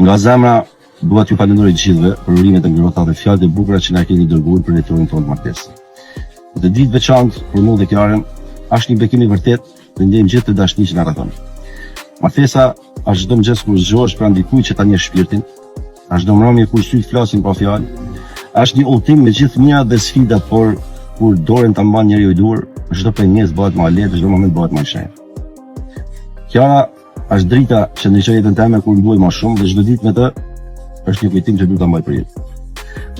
Nga zemra, dua t'ju falenderoj të gjithëve për urimet e ngrohta dhe fjalët e bukura që na keni dërguar për letorin tonë të martesës. Dhe ditë veçantë për mua dhe Kiarën, është një bekim i vërtet dhe ndjejmë gjithë të dashni që na rrethon. Martesa është çdo mëngjes kur zgjohesh pranë dikujt që ta njeh shpirtin, është çdo mbrëmje kur syt flasin pa fjalë, është një udhtim me gjithë mirat dhe sfidat, por kur dorën ta mban njeriu i dur, çdo pengesë bëhet më lehtë, çdo moment bëhet më i shenjtë. Kiara është drita që ndriçon jetën time kur nduaj më shumë dhe çdo ditë me të është një kujtim që duhet ta mbaj për jetë.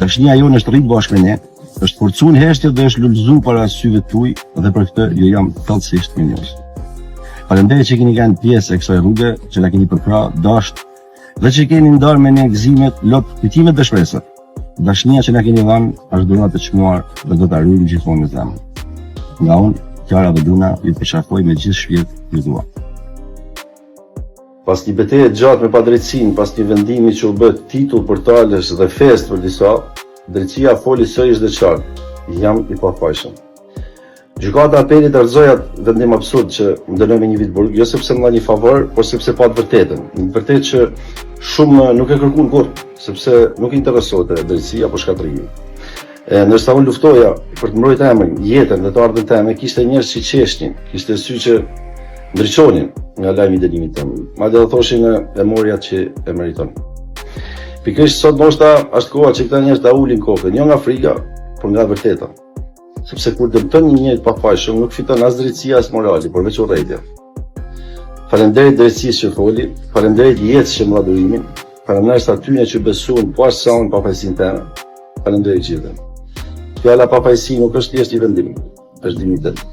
Dashnia jonë është rrit bashkë me ne, është forcuar heshtje dhe është lulëzuar para syve tuaj dhe për këtë ju jam thellësisht mirënjohës. Faleminderit që keni qenë pjesë e kësaj rruge, që na keni përkrahur dasht dhe që keni ndarë me ne gëzimet, lot kujtimet dhe shpresat. Dashnia që na keni dhënë është dhuratë e çmuar dhe do ta ruajmë gjithmonë me zemër. Nga unë, Kiara dhe Luna, ju përshafoj me gjithë shpirt ju dua. Pas një betejë gjatë me padrejtësinë, pas një vendimi që u bë titull portales dhe fest për disa, drejtësia foli sërish dhe qartë: jam i pafajshëm. Gjykata apelit argëzoi atë vendim absurd që më dënoi me një vit burg, jo sepse më dha një favor, por sepse pa të vërtetën. Në vërtetë që shumë nuk e kërkuan kurrë, sepse nuk i interesonte drejtësia apo shkatrimi. Ndërsa unë luftoja për të mbrojtur emrin, jetën dhe të ardhmen time, kishte njerëz që qeshnin, kishte sy që ndriçonin nga lajmi i dënimit tëm. Madje do thoshin e morja që e meriton. Pikërisht sot ndoshta është koha që këta njerëz ta ulin kokën, jo nga frika, por nga vërteta. Sepse kur dëmton një njeri të pafajshëm, nuk fiton as drejtësia as morali, por veç urrëtia. Faleminderit drejtësisë që foli, faleminderit jetës që më dha durimin, faleminderit atyre që besuan pas sa unë pafajësinë tënde. Faleminderit gjithëve. Fjala pafajësi nuk është thjesht një vendim, është dignitet.